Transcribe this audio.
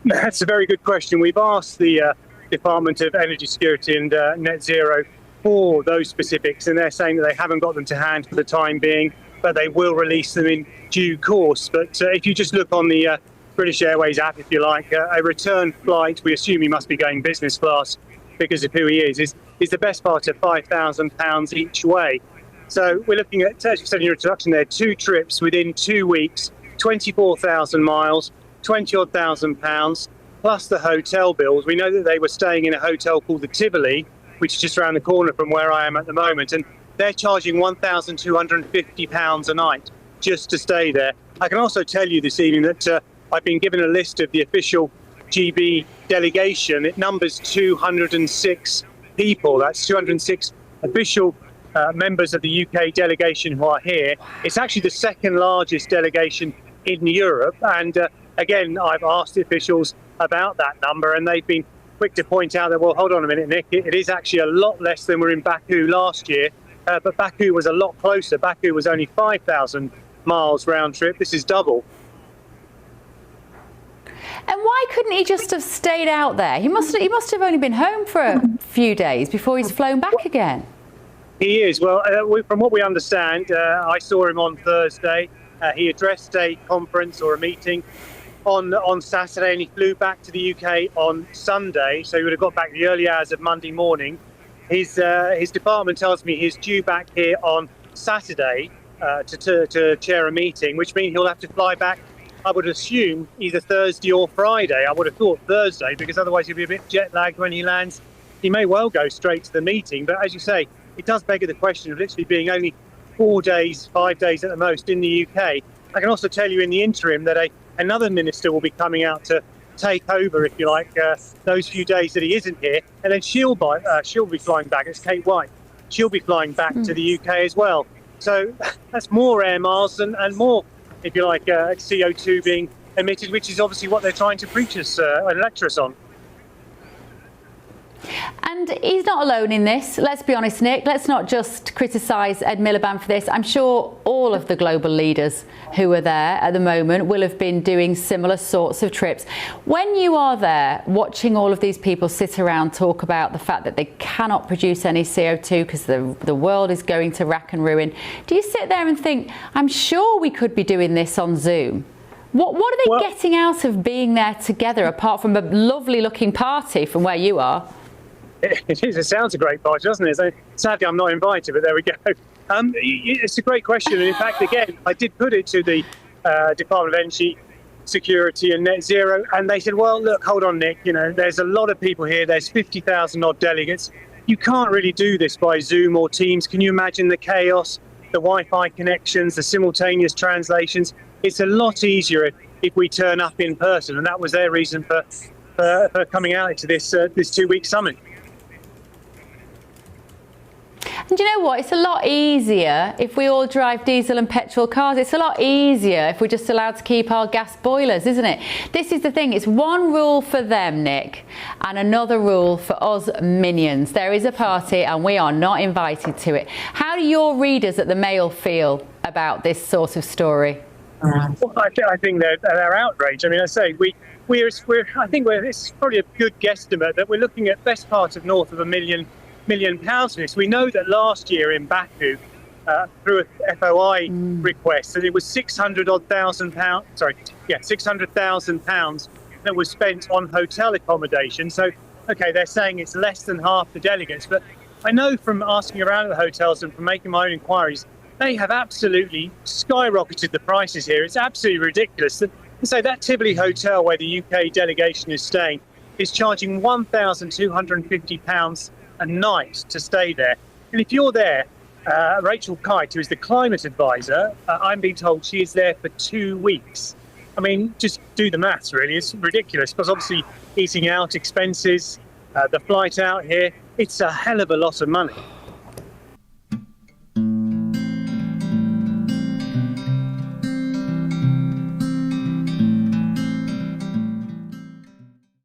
That's a very good question. We've asked the Department of Energy Security and Net Zero for those specifics, and they're saying that they haven't got them to hand for the time being, but they will release them in due course. But if you just look on the British Airways app, if you like, a return flight, we assume he must be going business class because of who he is the best part of £5,000 each way. So we're looking at, as you said in your introduction there, 2 trips within 2 weeks, 24,000 miles, 20-odd thousand pounds, plus the hotel bills. We know that they were staying in a hotel called the Tivoli, which is just around the corner from where I am at the moment, and they're charging £1,250 a night just to stay there. I can also tell you this evening that I've been given a list of the official GB delegation. It numbers 206 people. That's 206 official members of the UK delegation who are here. It's actually the second largest delegation in Europe. And again, I've asked the officials about that number, and they've been quick to point out that, well, hold on a minute, Nick, it is actually a lot less than were in Baku last year. But Baku was a lot closer. Baku was only 5,000 miles round trip. This is double. And why couldn't he just have stayed out there? He must have only been home for a few days before he's flown back again. He is. Well, from what we understand, I saw him on Thursday. He addressed a conference or a meeting on Saturday, and he flew back to the UK on Sunday. So he would have got back the early hours of Monday morning. His department tells me he's due back here on Saturday to chair a meeting, which means he'll have to fly back, I would assume, either Thursday or Friday. I would have thought Thursday, because otherwise he'll be a bit jet lagged when he lands. He may well go straight to the meeting, but as you say, it does beg the question of literally being only 4 days, 5 days at the most in the UK. I can also tell you in the interim that another minister will be coming out to take over, if you like, those few days that he isn't here, and then she'll be flying back. It's Kate White. She'll be flying back to the UK as well. So that's more air miles and more, if you like, CO2 being emitted, which is obviously what they're trying to preach us and lecture us on. And he's not alone in this. Let's be honest, Nick. Let's not just criticise Ed Miliband for this. I'm sure all of the global leaders who are there at the moment will have been doing similar sorts of trips. When you are there watching all of these people sit around talk about the fact that they cannot produce any CO2 because the world is going to rack and ruin, do you sit there and think, I'm sure we could be doing this on Zoom? What are they getting out of being there together, apart from a lovely looking party from where you are? It is. It sounds a great party, doesn't it? So, sadly, I'm not invited, but there we go. It's a great question. And in fact, again, I did put it to the Department of Energy Security and Net Zero, and they said, well, look, hold on, Nick, there's a lot of people here. There's 50,000 odd delegates. You can't really do this by Zoom or Teams. Can you imagine the chaos, the Wi-Fi connections, the simultaneous translations? It's a lot easier if we turn up in person, and that was their reason for coming out to this 2-week summit. And you know what? It's a lot easier if we all drive diesel and petrol cars. It's a lot easier if we're just allowed to keep our gas boilers, isn't it? This is the thing. It's one rule for them, Nick, and another rule for us minions. There is a party and we are not invited to it. How do your readers at the Mail feel about this sort of story? Well, I think they're outraged. I mean, I say I think it's probably a good guesstimate that we're looking at best part of north of £1 million for this. We know that last year in Baku, through a FOI request, that it was £600,000 that was spent on hotel accommodation. So, okay, they're saying it's less than half the delegates, but I know from asking around at the hotels and from making my own inquiries, they have absolutely skyrocketed the prices here. It's absolutely ridiculous. So that Tivoli hotel where the UK delegation is staying is charging £1,250 a night to stay there. And if you're there, Rachel Kite, who is the climate advisor, I'm being told she is there for 2 weeks. I mean, just do the maths, really. It's ridiculous, because obviously eating out, expenses, the flight out here, it's a hell of a lot of money.